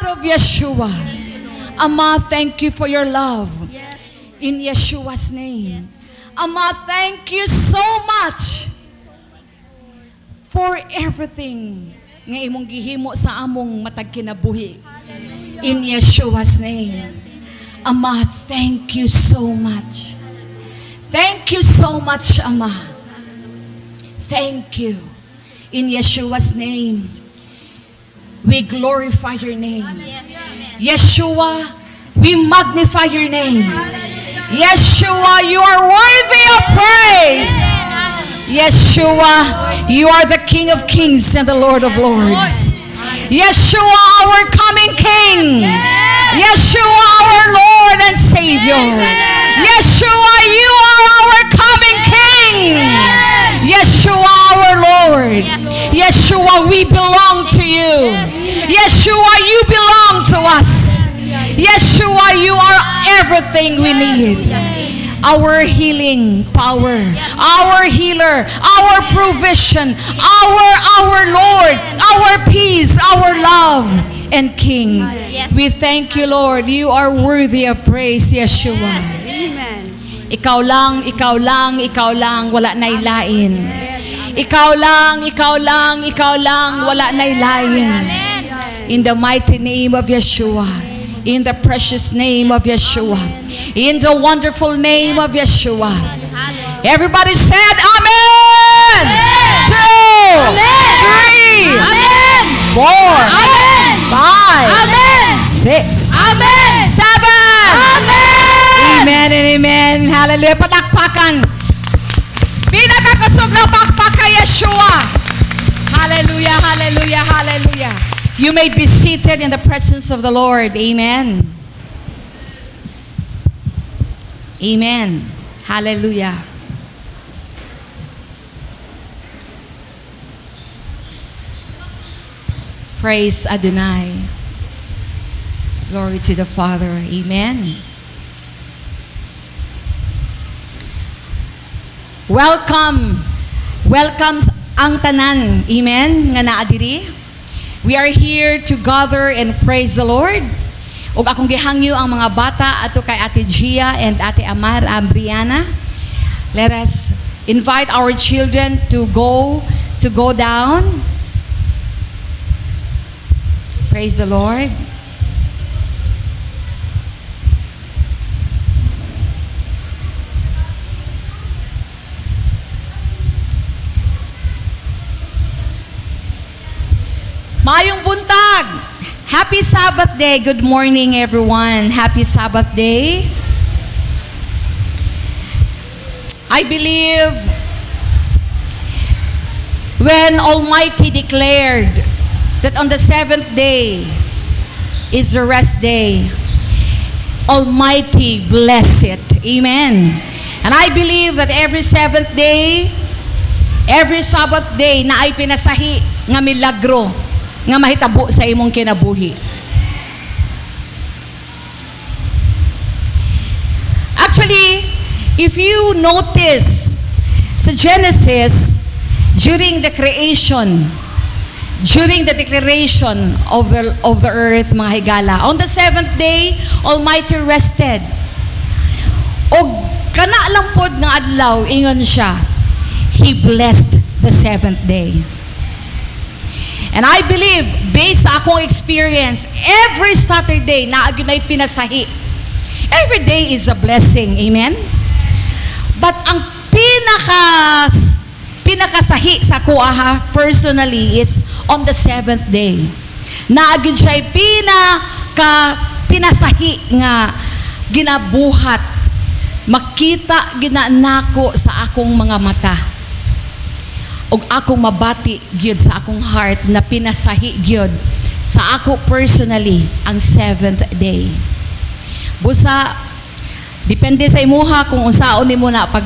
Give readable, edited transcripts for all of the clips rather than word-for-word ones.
of Yeshua. Ama, thank you for your love. In Yeshua's name. Ama, thank you so much for everything nga imong gihimo sa among matag kinabuhi. In Yeshua's name. Ama, thank you so much. Thank you so much, Ama. Thank you. In Yeshua's name, we glorify your name. Yeshua, we magnify your name. Yeshua, you are worthy of praise. Yeshua, you are the King of kings and the Lord of lords. Yeshua, our coming King. Yeshua, our Lord and Savior. Yeshua, you are our coming King. Yeshua, our Lord. Yeshua, we belong to you. Yeshua, you belong to us. Yeshua, you are everything we need. Our healing power, our healer, our provision, our Lord, our peace, our love, and King. We thank you, Lord. You are worthy of praise, Yeshua. Amen. Ikaw lang, ikaw lang, ikaw lang, wala na'y lain. Ikaw lang, ikaw lang, ikaw lang, wala na'y lain. In the mighty name of Yeshua. In the precious name of Yeshua. In the wonderful name of Yeshua. Everybody said, Amen! Amen. 2, Amen. 3, Amen. 4, Amen. 5, Amen. 6, Amen. 7. Amen. Amen and amen. Hallelujah. Patakpakan. Pinakakusog na pakpak kay Yeshua. Hallelujah, hallelujah, hallelujah. You may be seated in the presence of the Lord. Amen. Amen. Hallelujah. Praise Adonai. Glory to the Father. Amen. Welcome. Welcomes ang tanan. Amen. Nga naa diri. We are here to gather and praise the Lord. Ug akong gihangyo ang mga bata ato kay Ate Gia and Ate Amar Briana. Let us invite our children to go down. Praise the Lord. Mayong buntag. Happy Sabbath day. Good morning, everyone. Happy Sabbath day. I believe when Almighty declared that on the seventh day is the rest day, Almighty bless it. Amen. And I believe that every seventh day, every Sabbath day na ay pinasahi nga milagro nga mahitabo sa imong kinabuhi. Actually, if you notice sa Genesis, during the creation, during the declaration of the earth, mga higala, on the seventh day, Almighty rested. O kana lang pod nga adlaw, ingon siya, He blessed the seventh day. And I believe, based sa akong experience, every Saturday na aginay pinasahi. Every day is a blessing. Amen? But ang pinakasahi sa kuha personally is on the seventh day. Na agin siya pinasahi nga ginabuhat. Makita ginanako sa akong mga mata. Og akong mabati gyud sa akong heart na pinasahi gyud sa ako personally ang seventh day. Busa depende sa imuha kung unsaon nimo na pag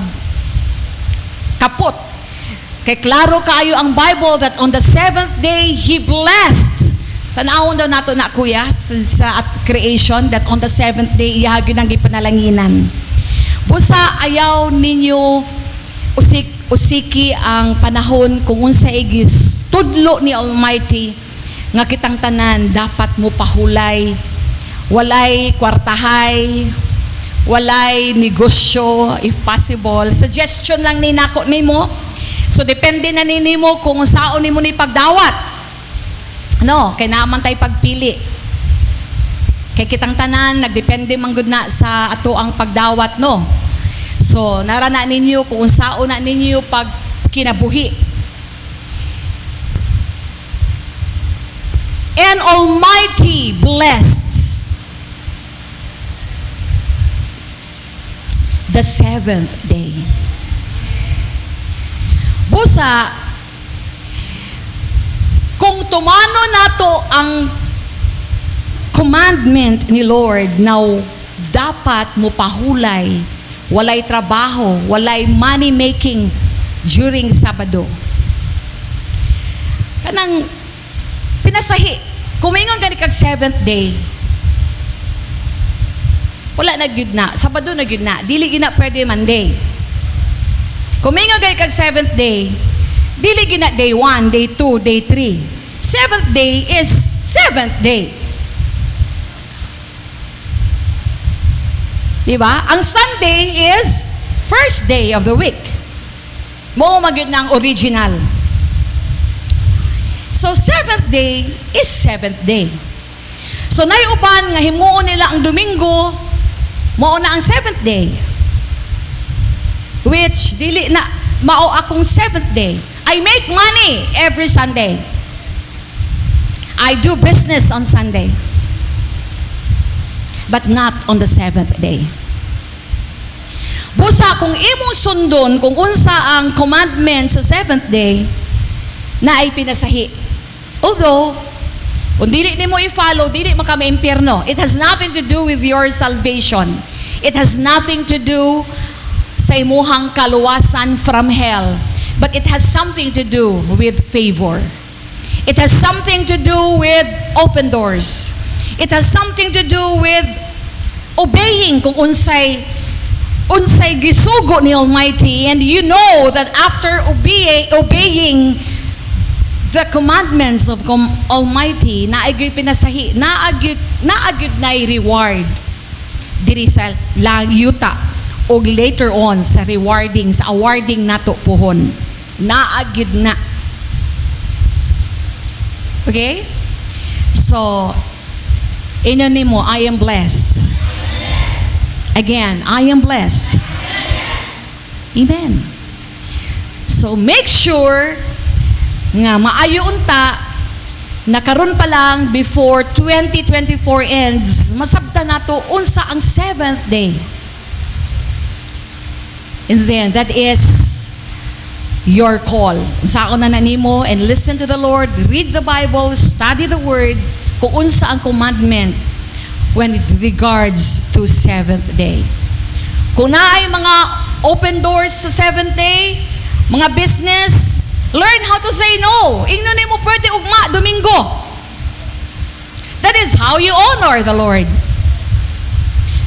kapot. Kay klaro kayo ang Bible that on the seventh day He blessed. Tanawon daw nato na kuya sa creation that on the seventh day iya gyud ang gipanalanginan. Busa ayaw ninyo usiki ang panahon kung unsa igis tudlo ni Almighty nga kitang tanan dapat mo pahulay, walay kwartahay, walay negosyo if possible. Suggestion lang ni nako nimo. So depende na nimo kung saon nimo ni pagdawat. No, kay naman tay pagpili. Kay kitang tanan nagdepende man gud na sa ato ang pagdawat, no. So narana ninyo kung saon na ninyo pag kinabuhi. And Almighty blessed the seventh day. Busa, kung tumano nato ang commandment ni Lord na dapat mo pahulay, walay trabaho, walay money making during Sabado. Kanang pinasahi, kumingon gani kag seventh day, wala na gyud na, Sabado na gyud na, dili gina pwede Monday. Kumingon gani kag seventh day, dili gina day 1, day 2, day 3. Seventh day is seventh day. Diba? Ang Sunday is first day of the week. Mo magyud na ang original. So, seventh day is seventh day. So, naiuban nga himuon nila ang Domingo, mao na ang seventh day. Which, dili na, mao akong seventh day. I make money every Sunday. I do business on Sunday. But not on the seventh day. Busa, kung imong sundon, kung unsa ang commandment sa seventh day, na ay pinasahi. Although, kung dili nimo i-follow, dili man ka ma-impyerno. It has nothing to do with your salvation. It has nothing to do sa imuhang kaluwasan from hell. But it has something to do with favor. It has something to do with open doors. It has something to do with obeying kung unsay gisugo ni Almighty. And you know that after obeying the commandments of Almighty, naagyo'y pinasahi, naagyo'y na'y reward diri sa yuta o later on sa rewarding, sa awarding nato pohon. Naagyo'y na. Okay? So, inyo nimo, I am blessed. Again, I am blessed. Amen. So, make sure nga maayo unta na karon pa lang before 2024 ends, masabta nato unsa ang seventh day. And then that is your call. Unsa na nimo, and listen to the Lord, read the Bible, study the word kung unsa ang commandment when it regards to seventh day. Kung naay mga open doors sa seventh day, mga business, learn how to say no. Ingnon nimo pwede ugma Domingo. That is how you honor the Lord.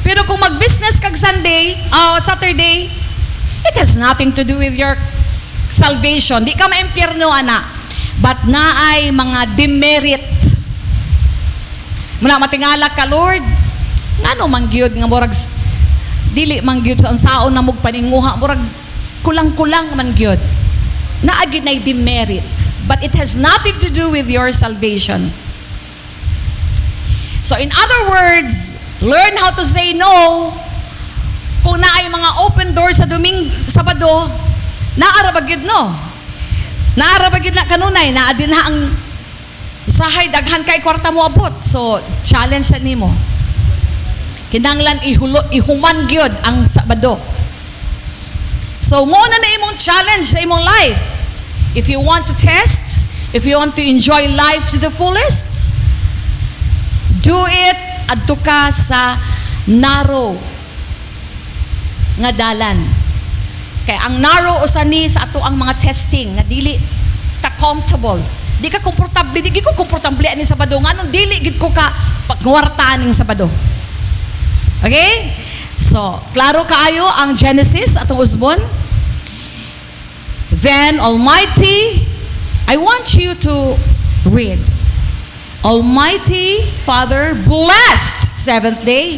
Pero kung mag-business kag Saturday, it has nothing to do with your salvation. Di ka ma-impyerno, ana. But naay mga demerit. Muna matingala ka, Lord, ngano mangyud nga murag dili mangyud sa unsaon na mugpaninguha, murag kulang-kulang mangyud. Naagid na demerit, but it has nothing to do with your salvation. So in other words, learn how to say no. Kung naay mga open doors sa Sabado, naarabagid no. Naarabagid na kanunay, naadin na ang sahay daghan kay kwarta mo abot. So challenge sa nimo. Kinahanglan ihuman gyud ang Sabado. So, muna na imong challenge sa imong life. If you want to test, if you want to enjoy life to the fullest, do it adto ka sa narrow nga dalan. Kay ang narrow usani sa ato ang mga testing nga dili ta comfortable. Di ka komportable, di ko komportable ani Sabado nganong dili gid ko ka pagwartaan ning Sabado. Okay? So, klaro kaayo ang Genesis atong usbon. Then, Almighty, I want you to read. Almighty Father blessed seventh day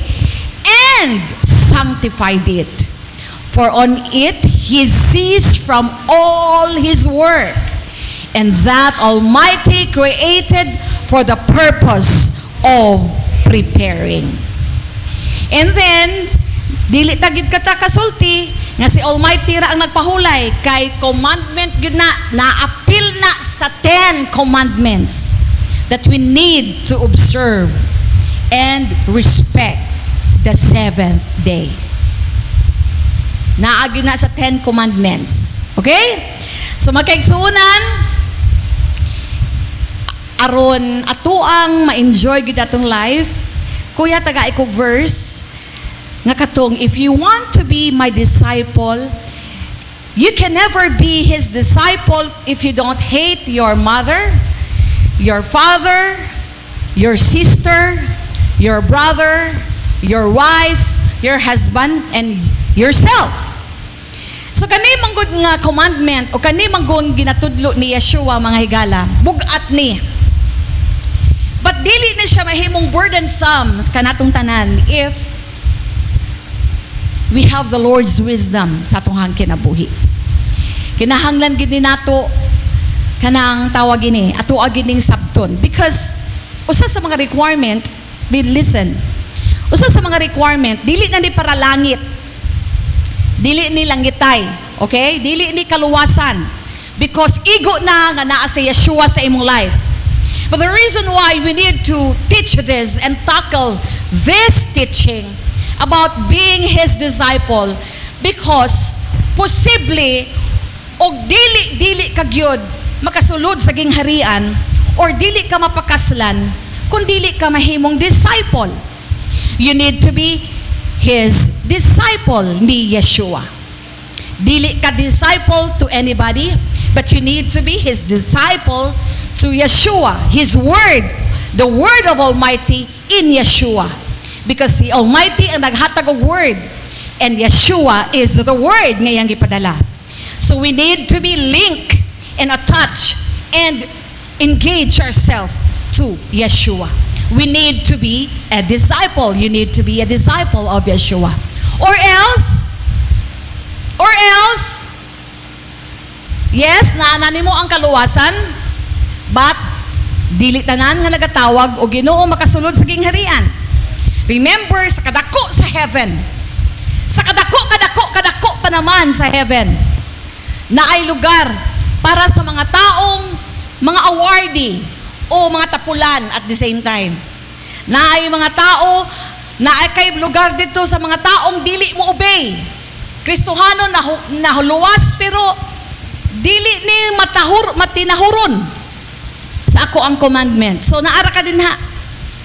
and sanctified it. For on it he ceased from all his work, and that Almighty created for the purpose of preparing. And then, dili tagid kata kasulti, nga si Almighty ra ang nagpahulay, kay commandment yun na-appeal na sa 10 commandments that we need to observe and respect the seventh day. Naagyo na sa 10 commandments. Okay? So magkaigsuunan, aron atuang ma-enjoy gid atong life, kuya taga ikog verse nga katong, if you want to be my disciple, you can never be his disciple if you don't hate your mother, your father, your sister, your brother, your wife, your husband, and yourself. So kani manggod nga commandment o kani manggod ginatudlo ni Yeshua mga higala, bugat ni. But dili na siya mahimong burdensome kanatong tanan if we have the Lord's wisdom sa atong kinabuhi. Kinahanglan gid ni nato kanang tawag ini ato gining sabton, because usa sa mga requirement, listen, usa sa mga requirement dili na ni para langit, dili ni langitay, okay, dili ni kaluwasan, because igo na nga naa si Yeshua sa imong life. But the reason why we need to teach this and tackle this teaching about being his disciple, because possibly og dili kagyud makasulod sa gingharian or dili ka mapakaslan kung dili ka mahimong disciple. You need to be his disciple ni Yeshua. Dili ka disciple to anybody, but you need to be his disciple to Yeshua, his word, the word of Almighty in Yeshua. Because the Almighty ang naghatag og word, and Yeshua is the word nga iyang gipadala. So we need to be linked and attached and engage ourselves to Yeshua. We need to be a disciple. You need to be a disciple of Yeshua. Or else, yes, naanani mo ang kaluwasan, but dili tanan nga nagatawag o Ginoo makasulod sa gingharian. Remember, sa kadako sa heaven, sa kadako pa naman sa heaven, na ay lugar para sa mga taong mga awardee o mga tapulan at the same time. Na ay mga tao na ay kay lugar dito sa mga taong dili mo obey. Kristohano na huluwas pero dili ni matinahuron sa ako ang commandment. So naara ka din ha.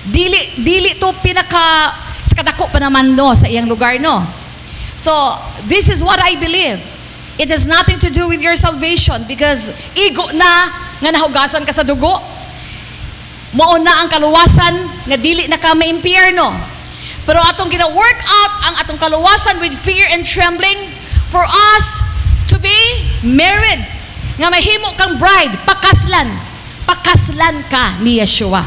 Dili to pinaka sa kadako pa naman no sa iyang lugar no. So this is what I believe. It has nothing to do with your salvation, because igo na nga nahugasan ka sa dugo. Mao na ang kaluwasan nga dili na ka maimpyerno. Pero atong gina-work out ang atong kaluwasan with fear and trembling for us to be married. Nga mahimo kang bride, pakaslan ka ni Yeshua.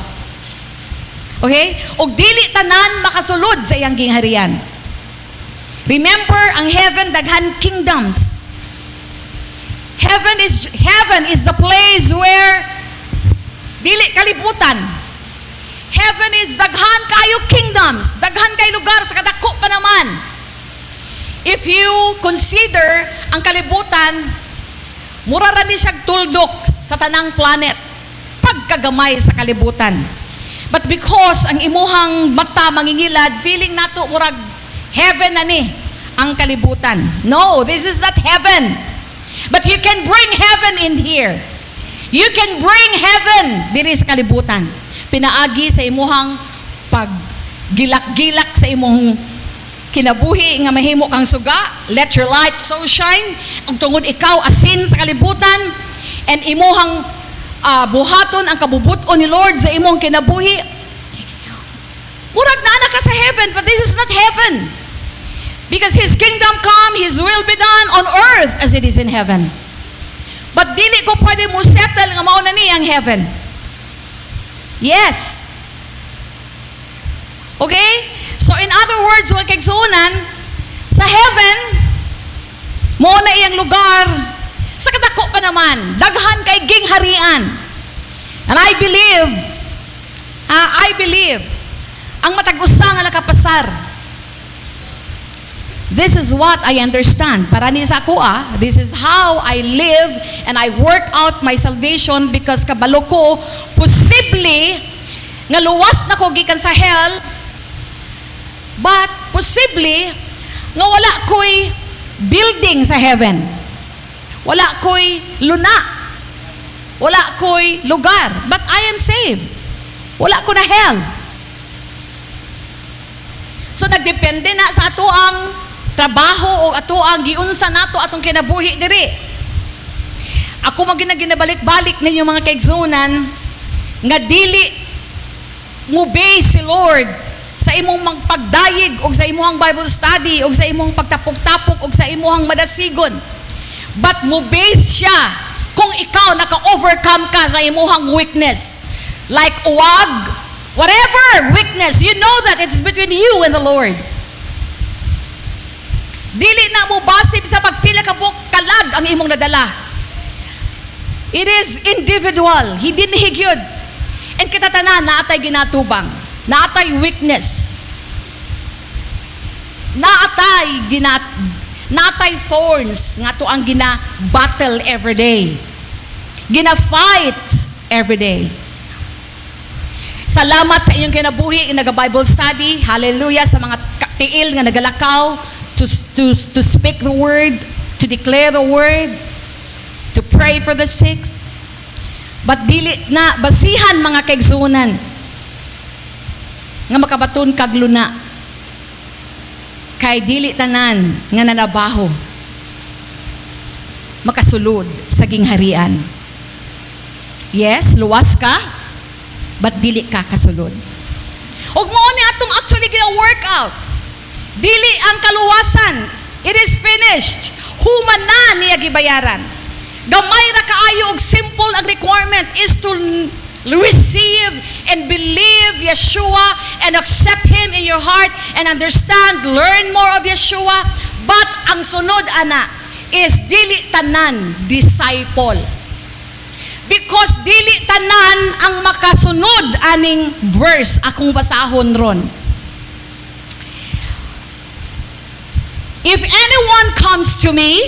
Okay? Og dili tanan makasulod sa iyang gingharian. Remember, ang heaven daghan kingdoms. Heaven is the place where dili kalibutan. Heaven is daghan kayo kingdoms, daghan kay lugar sa kadako pa naman. If you consider ang kalibutan, mura ra ni siya tuldok sa tanang planet pagkagamay sa kalibutan. But because ang imuhang mata mangingilad, feeling nato murag heaven na ni ang kalibutan. No, this is not heaven. But you can bring heaven in here. You can bring heaven diri sa kalibutan. Pinaagi sa imuhang paggilak-gilak sa imong kinabuhi nga mahimo kang suga. Let your light so shine. Ang tungod ikaw asin sa kalibutan, and imuhang buhaton ang kabubuton ni Lord sa imong kinabuhi. Murag na ka sa heaven, but this is not heaven. Because His kingdom come, His will be done on earth as it is in heaven. But dili ko pwede mo settle nga mao na ni ang heaven. Yes. Okay? So in other words, mga kaigsunan, sa heaven, mo na iyang lugar, sa kadako pa naman, daghan kay gingharian. And I believe, ang matag-usa nga nakapasar. This is what I understand. Para ni sa ako, this is how I live and I work out my salvation because kabalo ko, posible, nga luwas na ko gikan sa hell, but posible, nga wala ko'y building sa heaven. Wala ko'y luna. Wala ko'y lugar. But I am saved. Wala ko na hell. So nagdepende na sa ato ang trabaho o ato ang giunsa nato atong kinabuhi diri. Ako ginabalik-balik ninyo mga kaigsunan nga dili mo base si Lord sa imong magpagdayeg o sa imong Bible study o sa imong pagtapok-tapok o sa imong madasigon. But mo base siya kung ikaw naka-overcome ka sa imong weakness. Like uwag, whatever weakness, you know that it's between you and the Lord. Dili na mo basib sa pagpila ka buk kalag ang imong nadala. It is individual. He dinhig yun. And kita tanan naatay ginatubang. Naatay weakness. Naatay thorns nga to ang gina-battle every day. Gina-fight every day. Salamat sa inyong kinabuhi in naga-Bible study. Hallelujah sa mga tiil nga nagalakaw to speak the word, to declare the word, to pray for the sick. But dili na basihan mga kaigsunan nga makabaton kag luna. Kay dili tanan nga nanabaho makasulod sa gingharian. Yes, luwas ka, but dili ka kasulod. Ug mao ni atong actually gina-workout. Dili ang kaluwasan. It is finished. Human na niya gibayaran. Gamay ra kaayo og simple ang requirement is to receive and believe Yeshua and accept Him in your heart and understand, learn more of Yeshua. But ang sunod ana is dili tanan disciple. Because dili tanan ang makasunod aning verse akong basahon ron. If anyone comes to me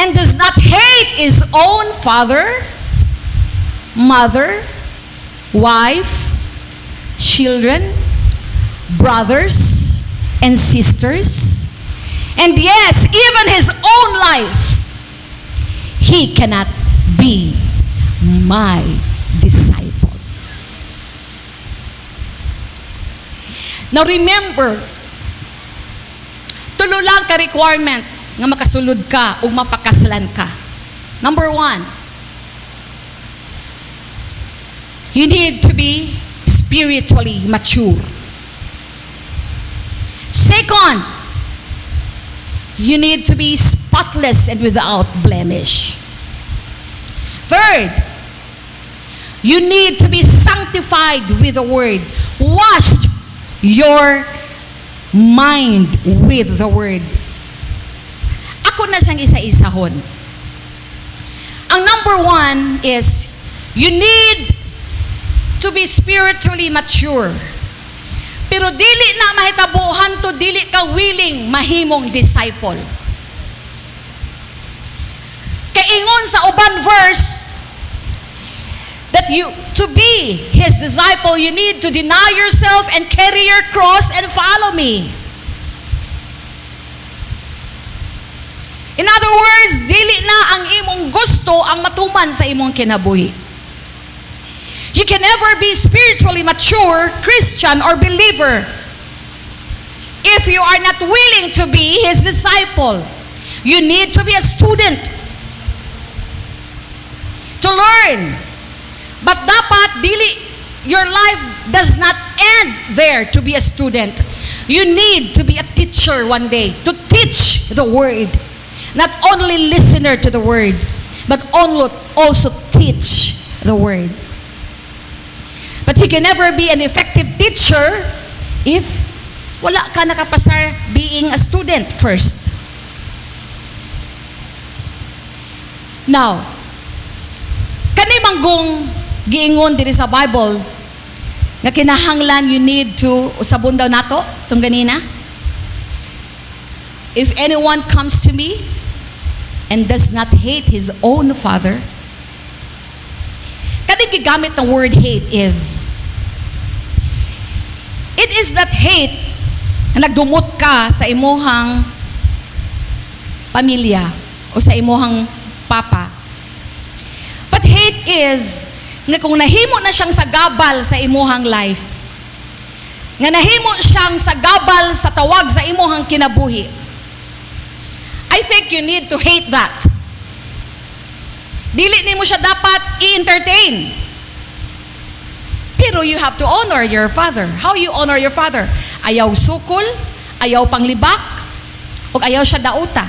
and does not hate his own father, mother, wife, children, brothers, and sisters, and yes, even his own life, he cannot be my disciple. Now remember, tulo lang ka requirement nga makasulod ka o mapakaslan ka. Number 1, you need to be spiritually mature. Second, you need to be spotless and without blemish. Third, you need to be sanctified with the word. Wash your mind with the word. Ako na siyang isa-isahon. Ang number 1 is, you need to be spiritually mature. Pero dili na mahitabuhan to, dili ka willing mahimong disciple. Kaingon sa uban verse, that you, to be His disciple, you need to deny yourself and carry your cross and follow me. In other words, dili na ang imong gusto ang matuman sa imong kinabuhi. You can never be spiritually mature Christian or believer if you are not willing to be His disciple. You need to be a student to learn. But dapat dili, your life does not end there to be a student. You need to be a teacher one day, to teach the word. Not only listener to the word, but also teach the word. But he can never be an effective teacher if wala ka nakapasar being a student first. Now, kani manggong giingon diri sa Bible nga kinahanglan you need to usabon daw nato tong ganina. If anyone comes to me and does not hate his own father, kani gigamit ng word hate is, it is that hate na nagdumot ka sa imuhang pamilya o sa imuhang papa. But hate is nga kung nahimo na siyang sagabal sa imuhang life, nga nahimo siyang sagabal sa tawag sa imuhang kinabuhi, I think you need to hate that. Dili nimo siya dapat i-entertain. Pero you have to honor your father. How you honor your father? Ayaw sukol, ayaw panglibak, o ayaw siya dauta.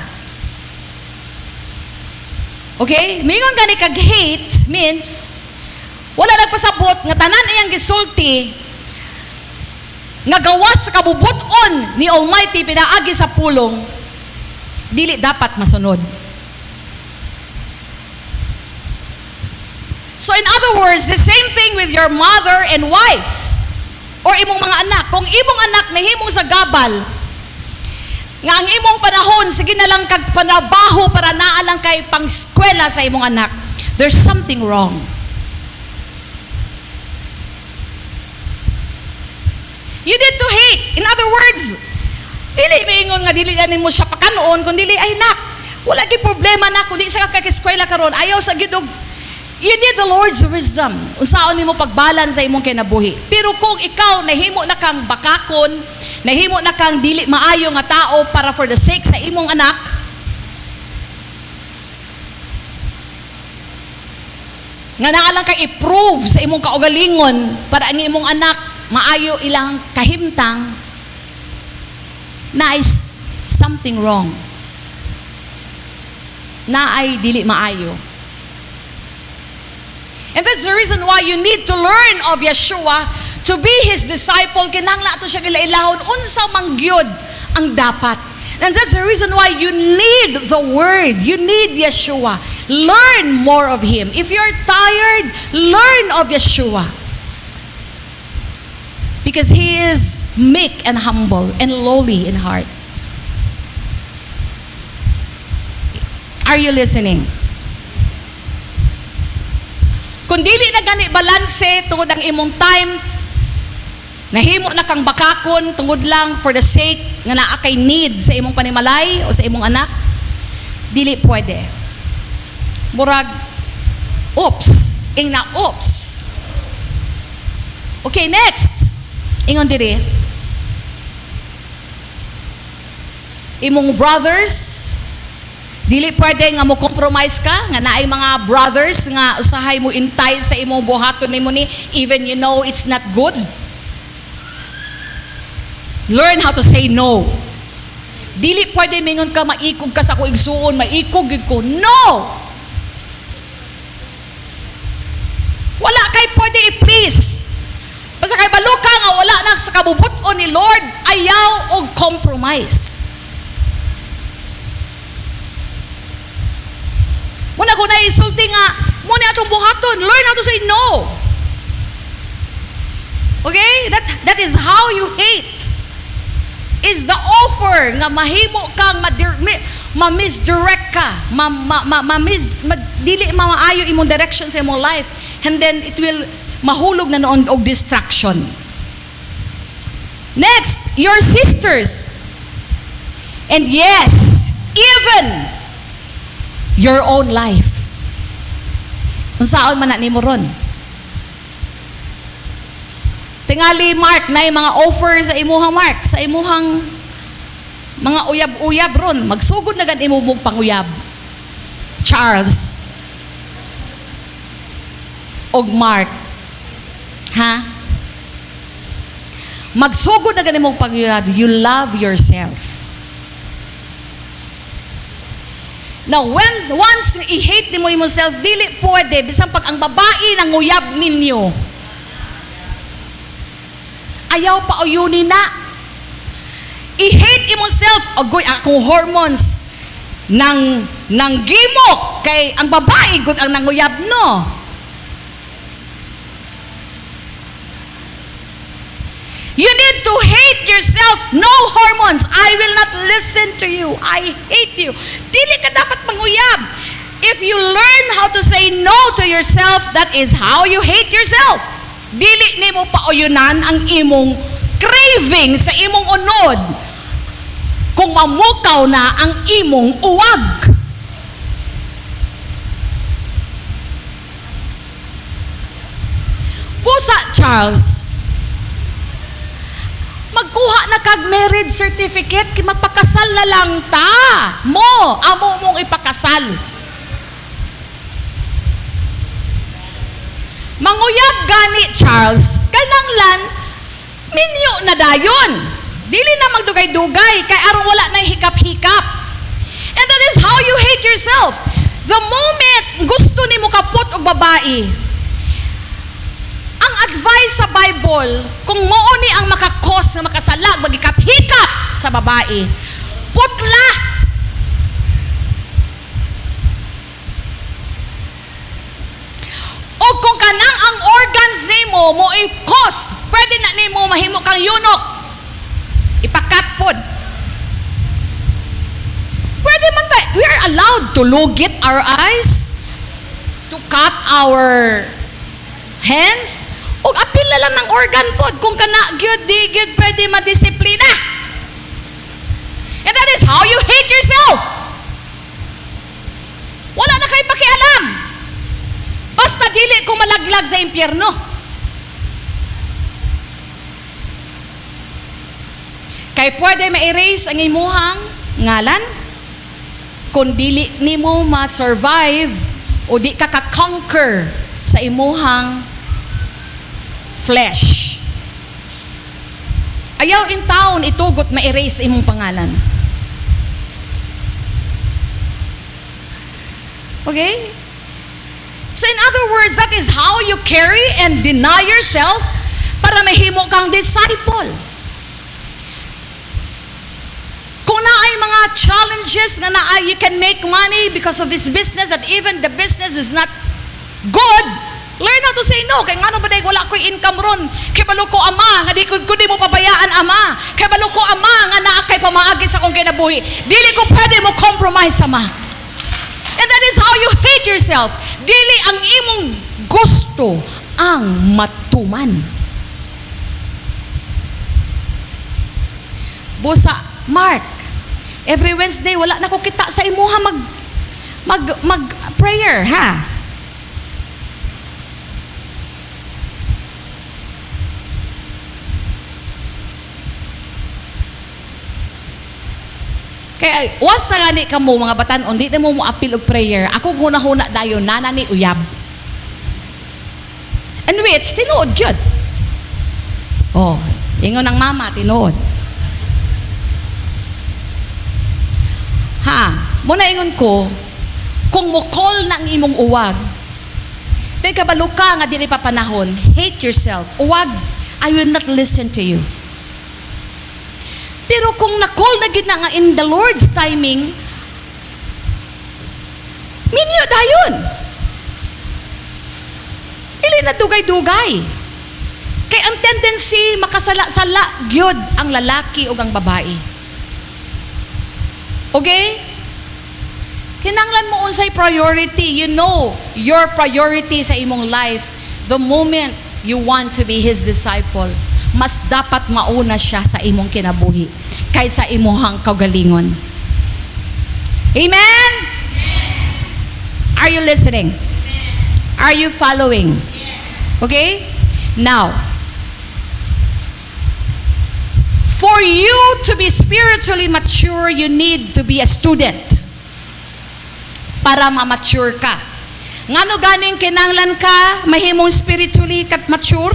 Okay? Mingon gani kag hate means wala nagpasabot nga tanan iyang gisulti nga gawas sa kabubuton ni Almighty pinaagi sa pulong, dili dapat masunod. So in other words, the same thing with your mother and wife or imong mga anak. Kung imong anak nahimong sa gabal nga ang imong panahon sige na lang kag panabaho para naa lang kay pangskwela sa imong anak, there's something wrong. You need to hate. In other words, dili maingon nga dili ganin mo siya pakanoon, kundi dili ay nak, wala gi problema na kundi sa kakiskwela karon ayaw sa gidog. You need the Lord's wisdom. Unsaon nimo pagbalan sa imong kinabuhi. Pero kung ikaw nahimo na kang bakakon, nahimo na kang dili maayo nga tao para for the sake sa imong anak, nga naa lang kay i-prove sa imong kaugalingon para ang imong anak maayo ilang kahimtang, na is something wrong. Na ay dili maayo. And that's the reason why you need to learn of Yeshua to be His disciple. Kinahanglan ato siya gilailahon unsa man gyud ang dapat. And that's the reason why you need the Word. You need Yeshua. Learn more of Him. If you're tired, learn of Yeshua. Because He is meek and humble and lowly in heart. Are you listening? Kung dili na gani balanse tungod ang imong time, nahimo na kang bakakon tungod lang for the sake nga naa kay need sa imong panimalay o sa imong anak, dili pwede. Murag, oops. Okay, next. Ingon diri. Imong brothers, dili pwede nga mo compromise ka, nga naay mga brothers nga usahay mo intay sa imong buhaton nimo ni, even you know it's not good. Learn how to say no. Dili pwede mingon ka maikog ka sa ko igsuon, maikog gid ko. No! Wala kay pwede i-please. Basta kay balo ka nga wala na sa kabubuton ni Lord, ayaw og compromise. Muna ko na isulti nga, muna atong buhaton, learn how to say no. Okay? That is how you hate. Is the offer nga mahimo kang ma-misdirect ka, dili maayo imong direction sa imong life, and then it will mahulog na noon og distraction. Next, your sisters. And yes, even your own life. Unsaon man na nimo ron? Tingali Mark na yung mga offer sa imuhang Mark, sa imuhang mga uyab-uyab ron, magsugod na gan imo mong panguyab. Charles og Mark, ha? Magsugod na gan imo panguyab. You love yourself. Now, once i-hate mo yourself, dili pwede, bisan pag ang babae nang uyab ninyo, ayaw pa uyunin na. I-hate imong self, agoy akong hormones nang gimok kay ang babae gud ang nanguyab no. You need to hate yourself. No hormones. I will not listen to you. I hate you. Dili ka dapat manguyab. If you learn how to say no to yourself, that is how you hate yourself. Dili nimo pauyunan ang imong craving sa imong unod kung mamukaw na ang imong uwag. Pusa, Charles, magkuha na kag marriage certificate, kay magpakasal na lang ta. Amo mong ipakasal. Manguyab gani, Charles, kananglan, minyo na dayon. Dili na magdugay-dugay, kay aron wala na hikap-hikap. And that is how you hate yourself. The moment gusto nimo kaput og babae, ang advice sa Bible, kung mao ni ang makakos na makasalag, magikap-hikap sa babae, putla. O kung kanang ang organs nimo mo i-cause, pwede na nimo mahimo kang eunuch. Ipakatpod. Pwede man tayo. We are allowed to lugit our eyes, to cut our hands, o apil na lang ng organ pod. Kung kana, gyud, di gyud, pwede madisiplina. And that is how you hate yourself. Wala na kayo pakialam. Basta dili ko malaglag sa impyerno. Kay pwede ma-erase ang imuhang ngalan kung dili nimo ma-survive o di ka ka-conquer sa imuhang flesh. Ayaw in taon itugot ma-erase imong pangalan. Okay? So in other words, that is how you carry and deny yourself para mahimo kang disciple. Kung naay mga challenges nga naay you can make money because of this business, that even the business is not good, learn how to say no. Kay ngano ba day wala ko'y income ron? Kay balo ko ama nga di ko mo pabayaan ama. Kay balo ko ama nga naa kay pamaagi sa akong kinabuhi. Dili ko pwede mo compromise ama. And that is how you hate yourself. Dili ang imong gusto ang matuman. Busa, Mark, every Wednesday wala na ko kita sa imuha mag prayer, ha? Kaya once na gani ka mo mga batanon, di na mo appeal og prayer. Ako guna-huna dayon nana ni uyab. And which tinuod gyud. Oh, ingon ng mama tinuod. Ha, muna ingon ko, kung mo call na ang imong uwag, then kabalo ka nga dili pa panahon, hate yourself. Uwag, I will not listen to you. Pero kung na-call na gid na nga in the Lord's timing, minyo dayon. Dili na dugay-dugay. Kay ang tendency makasala-sala gyud ang lalaki o ang babae. Okay? Kinanglan mo unsay priority. You know your priority sa imong life. The moment you want to be His disciple, mas dapat mauna siya sa imong kinabuhi kaysa imuhang kaugalingon. Amen? Are you listening? Are you following? Okay? Now, for you to be spiritually mature, you need to be a student para ma-mature ka. Ngano ganing kinanglan ka mahimong spiritually mature?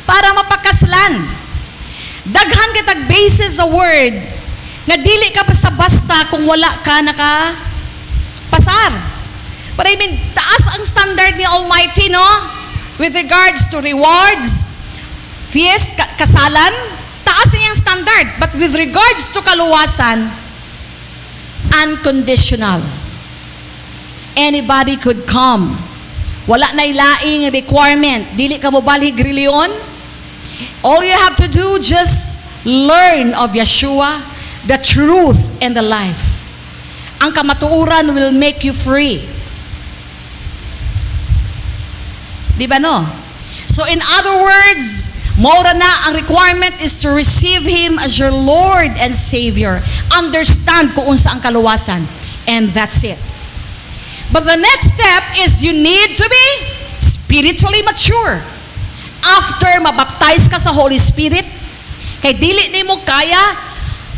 Para mapakaslan. Daghan kitag basis sa word na dili ka basta-basta kung wala ka pasar. But I mean, taas ang standard ni Almighty, no? with regards to rewards, kasalan, taas niyang standard. But with regards to kaluwasan, unconditional. Anybody could come. Wala na ilaing requirement. Dili ka mo balig reliyon. All you have to do, just learn of Yeshua, the truth and the life. Ang kamatuuran will make you free. Di ba no? So in other words, mora na ang requirement is to receive Him as your Lord and Savior. Understand kung unsa ang kaluwasan. And that's it. But the next step is you need to be spiritually mature. After mabaptize ka sa Holy Spirit, kay dili nimo kaya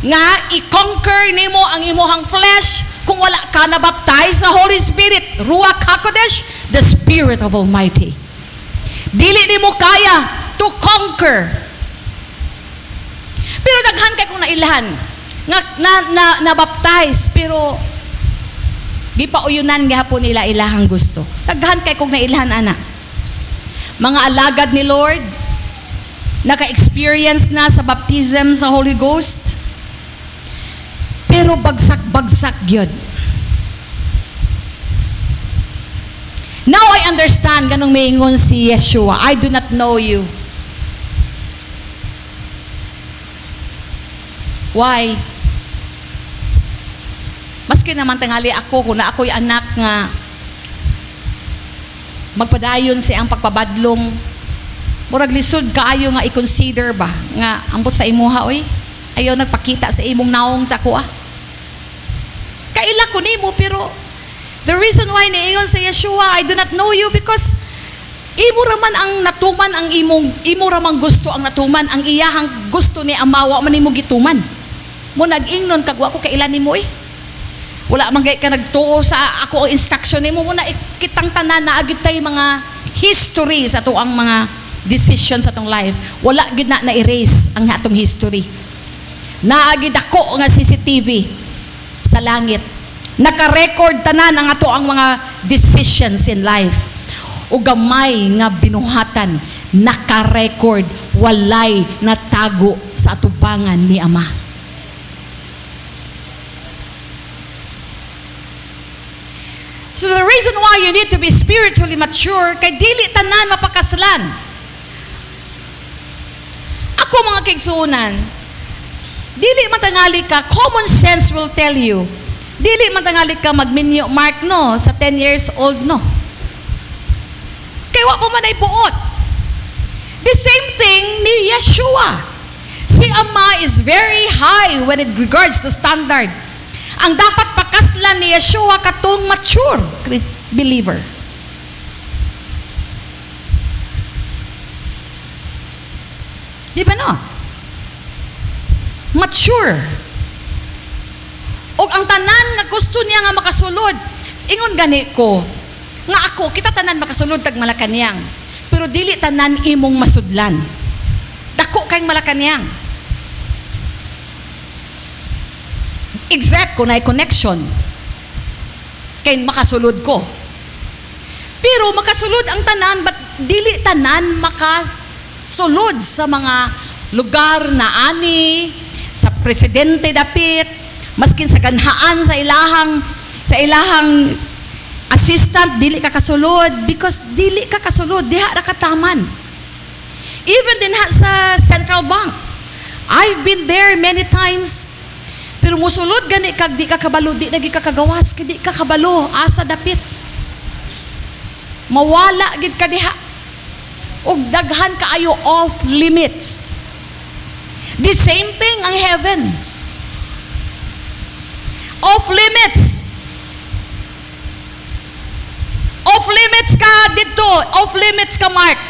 nga i-conquer nimo ang imuhang flesh kung wala ka na baptize sa Holy Spirit, Ruach HaKodesh, the Spirit of Almighty. Dili nimo kaya to conquer. Pero daghan kay kung nailahan nga na baptize pero gipauyunan gihapon nila ilahang gusto. Daghan kay kung nailahan ana. Mga alagad ni Lord, naka-experience na sa baptism sa Holy Ghost, pero bagsak-bagsak yun. Now I understand ganong maingon si Yeshua, I do not know you. Why? Maski naman tangali ako, kung na ako'y anak nga magpadayon sa ang pagpabadlong, murag lisod kaayo nga i-consider ba nga ambot sa imuha oy ayaw nagpakita sa imong naong sa kuha. Kaila ko nimo, pero the reason why niingon sa Yeshua, I do not know you, because imo raman ang natuman, ang imo raman gusto ang natuman, ang iyahang gusto ni amawa man nimo gituman. Mo nag-ingnon kagwa ko kaila nimo wala man gay ka nagtuo sa ako ang instruction nimo, mo na kitang tanan na agid tay mga history sa to ang mga decisions sa atong life. Wala gid na erase ang atong history. Naagid ako nga CCTV sa langit. Naka-record tanan ang ato ang mga decisions in life. O gamay nga binuhatan, naka-record, walay natago sa atubangan ni Ama. So the reason why you need to be spiritually mature, kay dili tanan mapakaslan. Ako mga kaigsuonan, dili matangali ka, common sense will tell you, dili matangali ka magminyo mark no, sa 10 years old no. Kaya wa pa man ay buot. The same thing ni Yeshua. Si Ama is very high when it regards to standard. Ang dapat pakaslan ni Yeshua katong mature believer. Di ba no? Mature. O ang tanan nga gusto niya nga makasulod, ingon gani ko, nga ako, kita tanan makasulod tag Malacañang, pero dili tanan imong masudlan. Dako kayong Malacañang. Exact ko na connection kay makasulod ko. Pero makasulod ang tanan, but dili tanan makasulod sa mga lugar na ani, sa presidente dapit, maskin sa kanhaan sa ilahang assistant, dili ka kasulod, because dili ka kasulod, diha ra kataman. Even din sa Central Bank, I've been there many times. Pero musulod gani kag di ka kabalo, di lagi ka kagawas, kay di ka kabalo asa dapit. Mawala gid ka diha. Og daghan kaayo off limits. The same thing ang heaven. Off limits. Off limits ka dito, off limits ka Mark.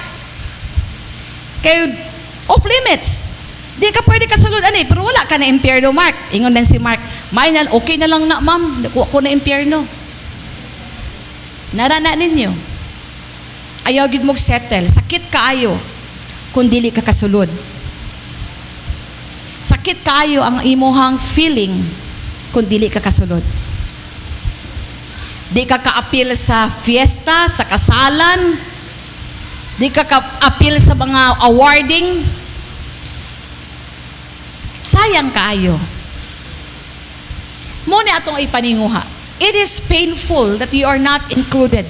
Kay off limits. Di ka pwede kasulod ani, pero wala ka na impyerno, Mark. Ingon din si Mark, "Mainal, okay na lang na, ma'am. Nakuha ko na impyerno." Narana ninyo. Ayaw gid mo settle. Sakit kaayo kung dili ka kasulod. Sakit kaayo ang imuhang feeling kung dili ka kasulod. Di ka kaapil sa fiesta, sa kasalan, Di ka appeal sa mga awarding. Sayang kaayo. Muna atong ipaninguha. It is painful that you are not included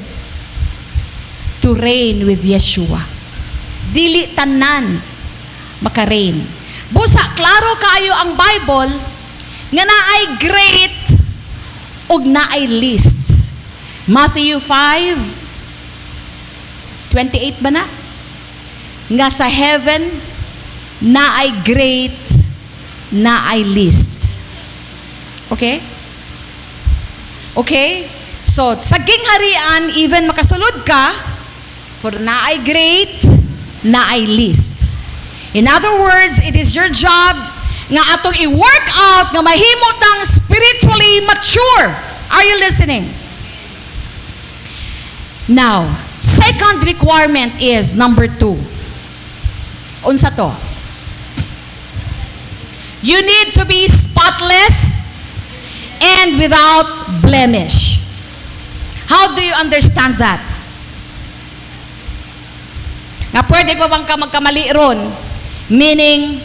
to reign with Yeshua. Dili tanan maka-reign. Busa, klaro kaayo ang Bible nga naay great ug naay least. Matthew 5:28 ba na? Nga sa heaven naay great, naay least. Okay? Okay? So, sa gingharian, even makasulod ka, for naay great, naay least. In other words, it is your job nga atong i-work out nga mahimutang spiritually mature. Are you listening? Now, second requirement is number 2. Unsa to? You need to be spotless and without blemish. How do you understand that? Nga pwede pa bang ka magkamali ron? Meaning,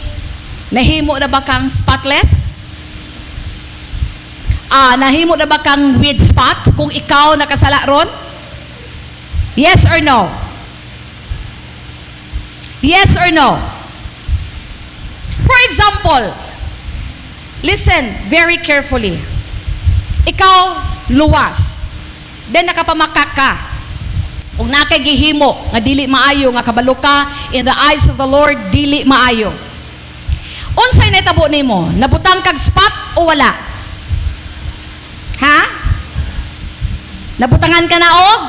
nahimo na ba kang spotless? Nahimo na ba kang with spot kung ikaw nakasala ron? Yes or no? Yes or no? For example, listen very carefully. Ikaw, luwas. Then nakapamakak ka. Kung nakagihimo, nga dili maayo, nga kabalo ka, in the eyes of the Lord, dili maayo. Unsay natabo nimo? Nabutang kag spot o wala? Ha? Nabutangan ka na og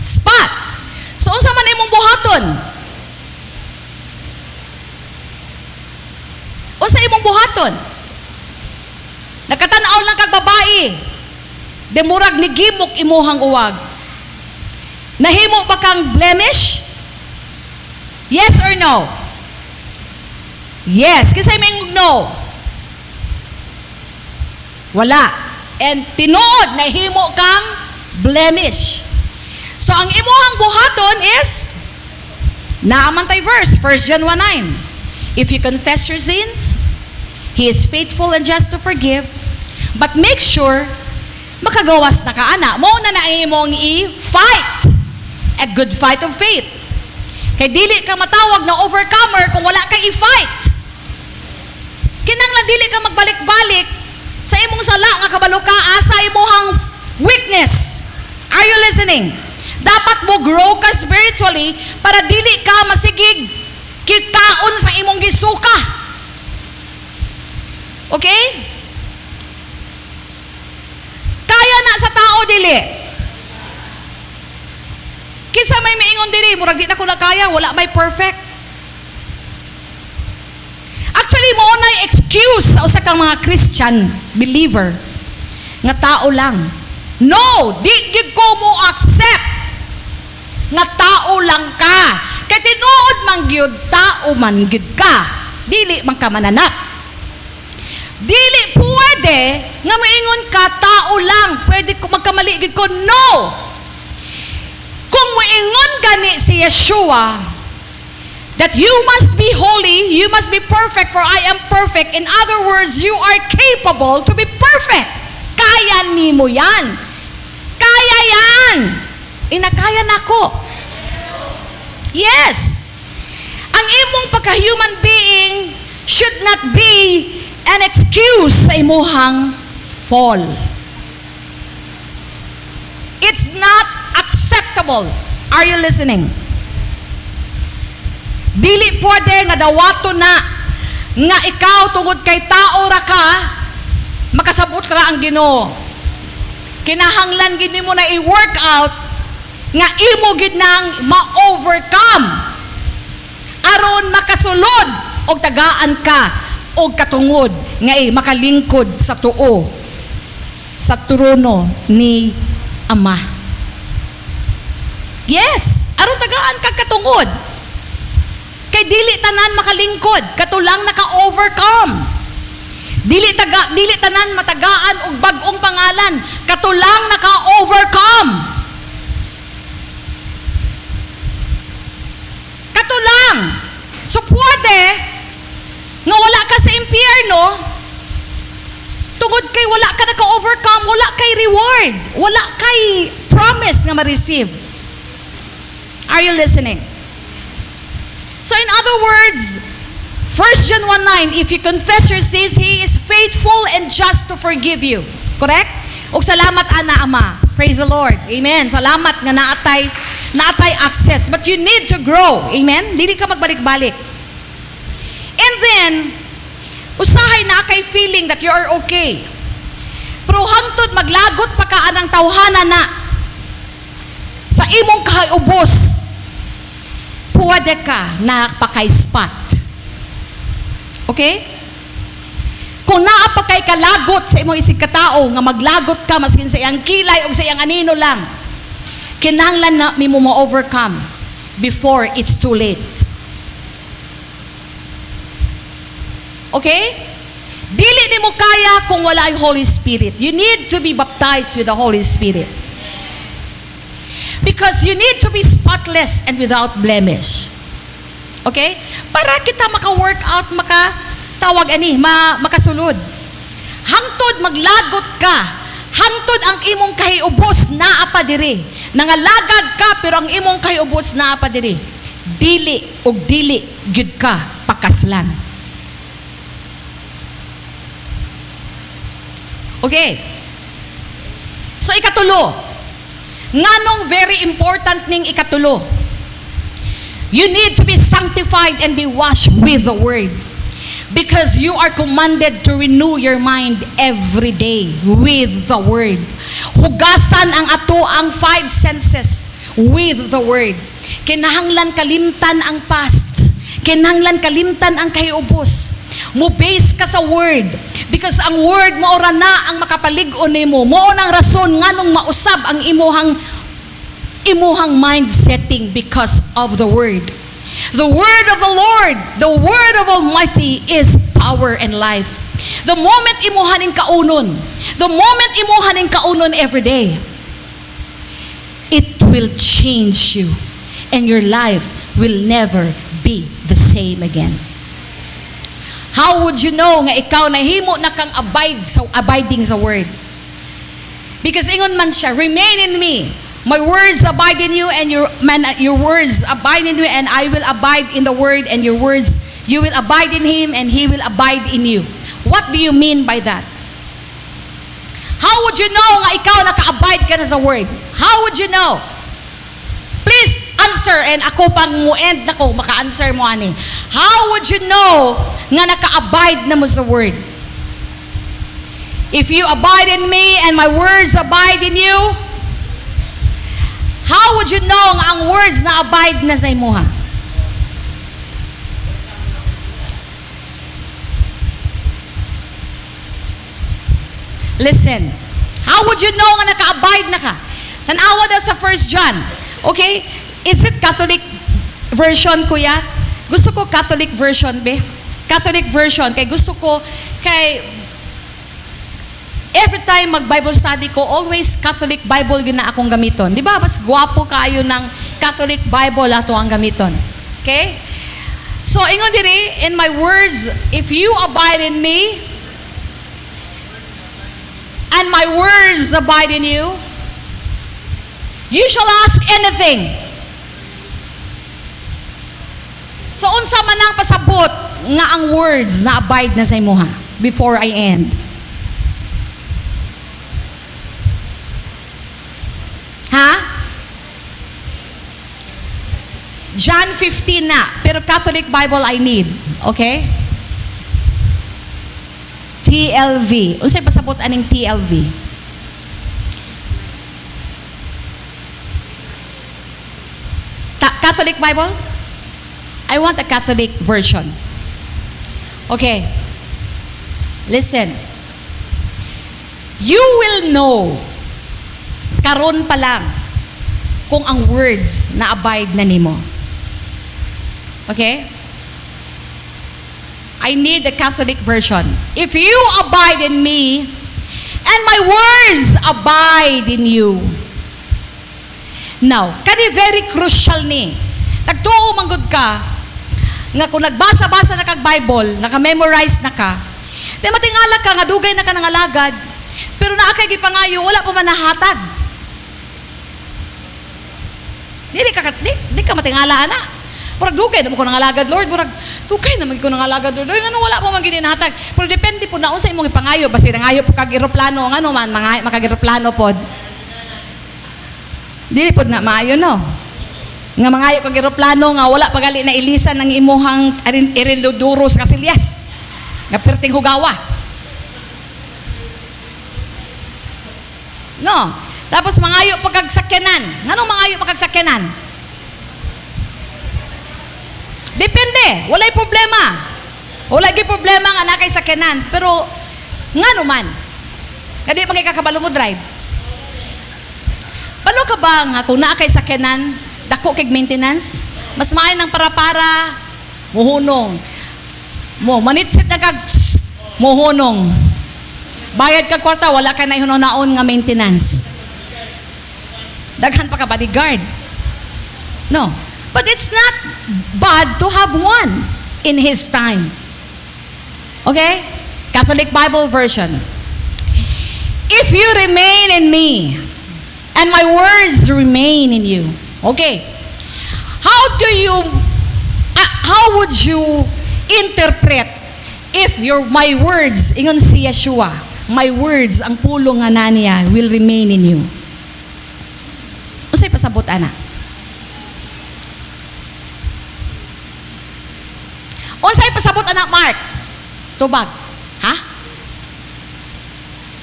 spot. So, unsa man imong buhaton? Unsa imong buhaton? Nakatanaw lang kag babae. Demurag ni gimok imuhang uwag. Nahimo ba kang blemish? Yes or no? Yes. Kasi may no. Wala. And tinuod, nahimo kang blemish. So, ang imuhang buhaton is, naaman tay verse, 1 John 1:9. If you confess your sins, He is faithful and just to forgive. But make sure, makagawas na ka, ana. Mo na imong i-fight a good fight of faith. Kay dili ka matawag na overcomer kung wala ka i-fight. Kinanglan dili ka magbalik-balik sa imong sala nga kabalo ka asa imong weakness. Are you listening? Dapat mo grow ka spiritually para dili ka masigig kikaon sa imong gisuka. Okay? Kaya na sa tao dili. Kinsa may miingon diri, murag di na ko na kaya, wala may perfect. Actually, mo na excuse sa usa kang mga Christian believer nga tao lang. No, di gid ko mo accept nga tao lang ka. Kay tinuod man gyud tao man gyud ka. Dili man ka mananap. Dili pwede nga moingon ka tao lang. Pwede ko magkamali gid ko. No. Kung moingon gani si Yeshua that you must be holy, you must be perfect for I am perfect. In other words, you are capable to be perfect. Kaya nimo yan. Kaya yan. Inakaya nako. Yes. Ang imong pagka-human being should not be an excuse sa imuhang fall. It's not acceptable. Are you listening? Dili pwede nga dawato na nga ikaw tungod kay tao ra ka makasabot ra ang Ginoo. Kinahanglan gid nimo na i-work out nga imo gid nang ma-overcome aron makasulod og tagaan ka og katungod nga makalingkod sa tuo sa trono ni Ama. Yes, aron tagaan kag katungod. Kay dili tanan makalingkod, katulang naka-overcome. Dili tanan matagaan og bag-ong pangalan, katulang naka-overcome. impyerno, tungod kay wala ka naka-overcome, wala kay reward, wala kay promise nga ma-receive. Are you listening? So in other words, 1 John 1:9, if you confess your sins, He is faithful and just to forgive you. Correct? O salamat ana Ama. Praise the Lord. Amen. Salamat nga naatay access. But you need to grow. Amen? Dili ka magbalik-balik. And then, usahay na kay feeling that you are okay. Pero hangtod maglagot pa ka anang tawhana na sa imong kahayubos, pwede ka na pakay-spot. Okay? Kung naa pa kay kalagot sa imong isig katao, nga maglagot ka maskin sa iyang kilay o sa iyang anino lang, kinahanglan na nimo ma-overcome before it's too late. Okay? Dili nimo kaya kung wala ang Holy Spirit. You need to be baptized with the Holy Spirit. Because you need to be spotless and without blemish. Okay? Para kita maka-workout, makatawag makasulod. Hangtod maglagot ka. Hangtod ang imong kahiubos naa pa diri. Nangalagad ka pero ang imong kahiubos naa pa diri. Dili gyud ka pakaslan. Okay. So ikatulo. Nganong very important ning ikatulo? You need to be sanctified and be washed with the Word. Because you are commanded to renew your mind every day with the Word. Hugasan ang ato ang 5 senses with the Word. Kinahanglan kalimtan ang past. Kinahanglan kalimtan ang kahiubos. Mo-base ka sa Word. Because ang Word maora na ang makapalig-on nimo. Mao nang rason nganong mausab ang imuhang mind setting because of the Word. The Word of the Lord, the Word of Almighty is power and life. The moment imuhaning kaunon every day, it will change you and your life will never be the same again. How would you know nga ikaw nahimo na kang abiding sa Word? Because ingon man siya, remain in me. My words abide in you, and your words abide in me, and I will abide in the Word, and your words, you will abide in Him, and He will abide in you. What do you mean by that? How would you know nga ikaw naka-abide ka na sa Word? How would you know? Please answer, and ako pang mu-end na ko, maka-answer mo ani. How would you know nga naka-abide na mo sa Word? If you abide in me, and my words abide in you, how would you know nga ang words na abide na sa imuha? Listen. How would you know nga naka-abide na ka? Tanawa daw sa 1 John. Okay? Is it Catholic version, kuya? Gusto ko Catholic version, be. Catholic version. Kay gusto ko, every time mag-Bible study ko, always Catholic Bible yun na akong gamiton. Di ba? Mas gwapo kayo ng Catholic Bible ato ang gamiton. Okay? So, ingon diri, in my words, if you abide in me, and my words abide in you, you shall ask anything. So, unsa man ang pasabot nga ang words na abide na sa imuha before I end. Ha? John 15 na. Pero Catholic Bible I need. Okay? TLV. Unsay pasabot aning TLV? Catholic Bible? I want a Catholic version. Okay. Listen. You will know karon pa lang kung ang words na abide na nimo. Okay? I need the Catholic version. If you abide in me, and my words abide in you. Now, kani very crucial ni. Nagtuo manggod ka nga kung nagbasa-basa na kag Bible, naka-memorize na ka, di matingala ka nga dugay na ka ng alagad, pero naa kay gipangayo wala pa man nahatag. Di ka matingala ana. Murag dugay naman ko ng alagad, Lord. Murag dugay naman ko ng alagad, Lord. Ano wala pa man ginahatag. Pero depende po na unsa imong ipangayo, basta nangayo po kag eroplano, ngano man makag eroplano pod. Dili pod na maayo no. Nga mangayo kag eroplano nga wala pagali na ilisan ng imuhang iriluduro sa kasilyas. Nga perting hugawa. No. Tapos mangayo pag sakyanan. Ngano mangayo pag sakyanan? Depende, walay problema. Wala gi problema nga nakay sakyanan, pero ngano man. Kadi man kay kakabalo mo drive. Balo ka ba nga kung naa kay sakyanan, dako kay maintenance, mas maayo nang para muhunong. Mo manitsit na kag muhunong. Bayad kag kwarta, wala ka na ihunaon nga maintenance. Daghan pa ka bodyguard. No. But it's not bad to have one in his time. Okay? Catholic Bible version. If you remain in me, and my words remain in you. Okay. How would you interpret if my words, ingon si Yeshua, my words, ang pulong nga na niya, will remain in you? Usay pasabot, ana? Unsay pasabot, anak Mark? Tubag. Ha?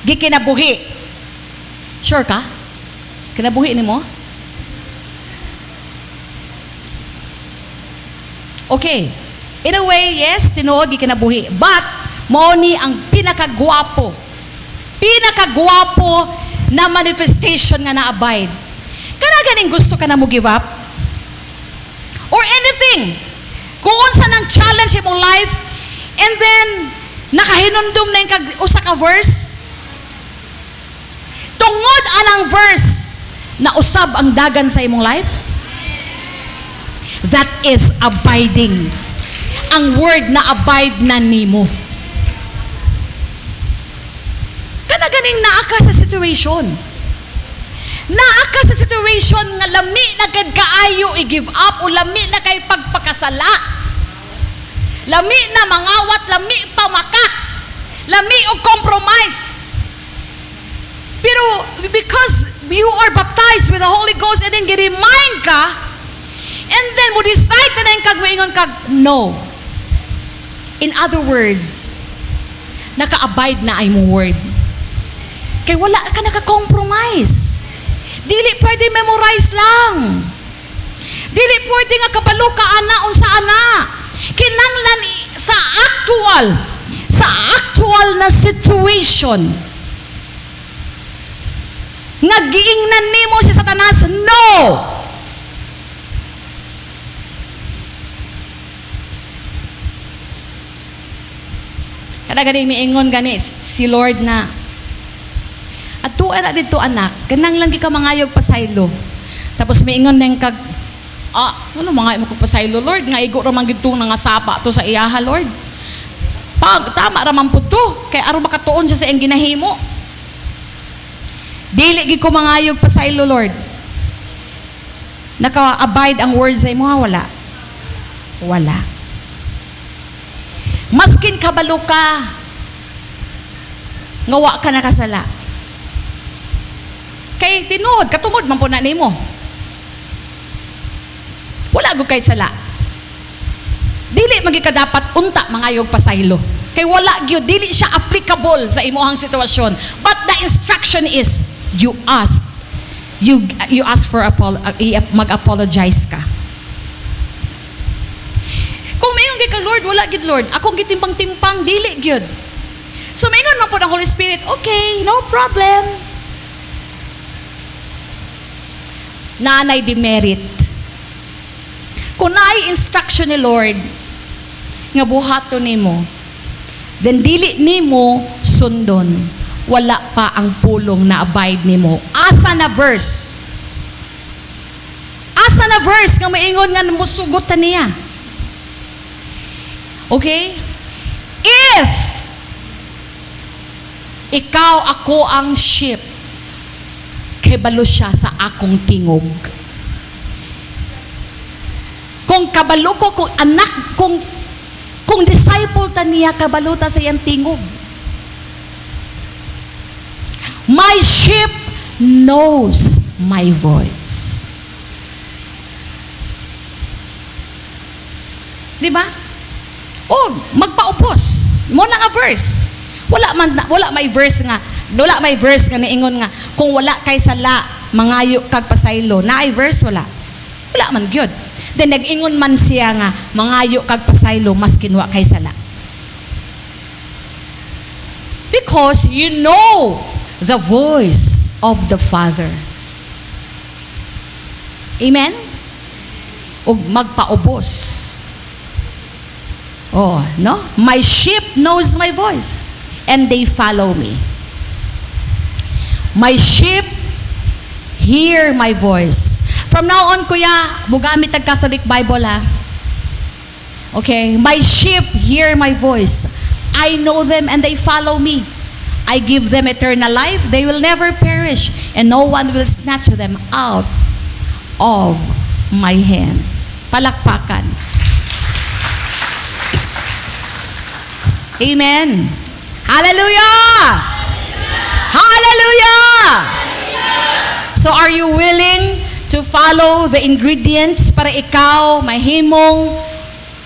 Gikinabuhi. Sure ka? Kinabuhi ni mo? Okay. In a way, yes, tinuod, gikinabuhi. But, mao ni ang pinakagwapo na manifestation nga na-abide. Kana ganing gusto ka na mo give up? Or anything. Kung unsa nang challenge imong life, and then, nakahinumdum na yung usa ka verse, tungod anang verse, na usab ang dagan sa imong life, that is abiding. Ang word na abide na nimo. Kana ganing naa ka sa situation. Naa ka sa situation nga lami na gad kaayo i-give up o lami na kay pagpakasala. Lami na mangawat, lami pa makak. Lami o compromise. Pero because you are baptized with the Holy Ghost and then gi-remind ka, and then mo decide na yung kagwaingon kag, no. In other words, naka-abide na ay mong word. Kay wala ka naka-compromise. Dili pwede memorize lang. Dili pwede nga kabalo ka ana unsa ana. Kinanglan sa actual na situation. Nga giingnan nimo si Satanas, no. Kada gani miingon gani si Lord na atuan na dito anak, kanang lang gi ka mangayog pasaylo. Tapos miingon nang kag ano mga mo pasaylo Lord, nga igo ra man gid nga sapa to sa iyaha Lord. Pag tama ra man pud to, kay aron makatuon siya sa iyang ginahimo. Dili gid ko mangayog pasaylo Lord. Naka-abide ang words sa imo wala. Wala. Maskin kabalo ka, ngawa ka nakasala. Kay tinuod, katungod man po na nimo. Wala gud kay sala. Dili magi ka dapat unta mangayog pasaylo. Kay wala gyud, dili siya applicable sa imuhang sitwasyon. But the instruction is, you ask for mag-apologize ka. Kung mayon gid ka Lord, wala gid Lord. Akong gitimpang-timpang dili gyud. So mayon man po ang Holy Spirit, okay, no problem. Nanay demerit. Kung naay instruction ni Lord nga buhaton nimo, then dili nimo sundon, wala pa ang pulong na abide nimo. Asa na verse? Asa na verse nga maingon nga musugot ta niya? Okay? If ikaw, ako ang sheep, kay balo siya sa akong tingog. Kung kabalo ko, kung anak, kung disciple ta niya, kabalo ta sa iyang tingog. My sheep knows my voice. Di ba? Oh, magpaupos. Mo na nga verse. Wala may verse nga niingon nga kung wala kay sala mangayo kag pasaylo. Naay verse wala. Wala man gyud. Then nag-ingon man siya nga mangayo kag pasaylo mas kinwa kay sala. Because you know the voice of the Father. Amen? Ug magpaubos. Oh, no? My sheep knows my voice and they follow me. My sheep hear my voice. From now on, kuya, bugamit ang Catholic Bible, ha? Okay? My sheep hear my voice. I know them and they follow me. I give them eternal life. They will never perish and no one will snatch them out of my hand. Palakpakan. Amen. Hallelujah! Hallelujah! So are you willing to follow the ingredients para ikaw mahimong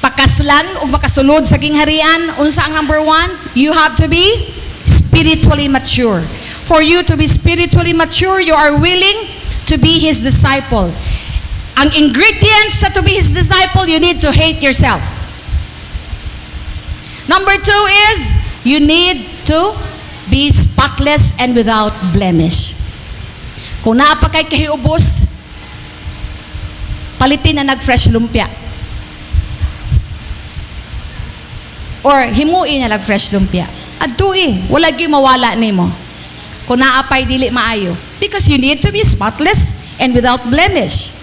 pakaslan o makasulod sa kingharian? Unsa ang number 1? You have to be spiritually mature. For you to be spiritually mature, you are willing to be His disciple. Ang ingredients sa to be His disciple, you need to hate yourself. Number 2 is, you need to be spotless and without blemish. Kung naapa kay kahiubos, palitin na nag-fresh lumpia. Or himuin na nag-fresh lumpia. Adui, wala gyud mawala nimo. Kung naapay dili maayo. Because you need to be spotless and without blemish.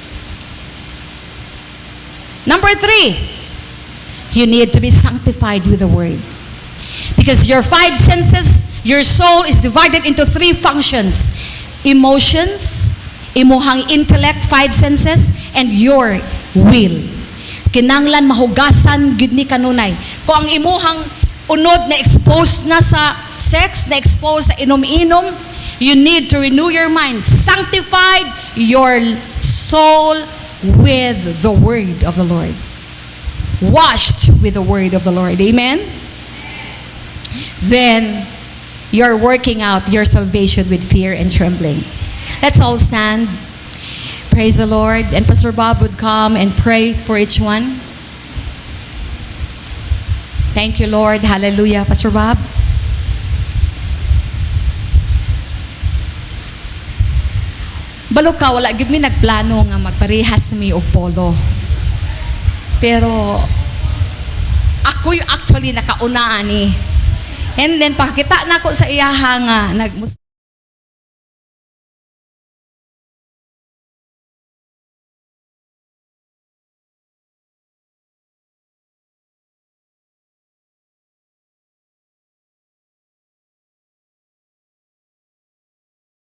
Number 3, you need to be sanctified with the Word. Because your 5 senses, your soul is divided into 3 functions. Emotions, imuhang intellect, 5 senses, and your will. Kinanglan mahugasan gid ni kanunay. Kung ang imuhang unod na exposed na sa sex, na exposed sa inom-inom, you need to renew your mind. Sanctified your soul with the Word of the Lord. Washed with the Word of the Lord. Amen? Then, you're working out your salvation with fear and trembling. Let's all stand. Praise the Lord. And Pastor Bob would come and pray for each one. Thank you, Lord. Hallelujah. Pastor Bob. Balo ka, wala gid mi nagplano nga magparehas mi og polo. Pero ako yung actually nakauna ani. And then pakita na ko sa iyaha nga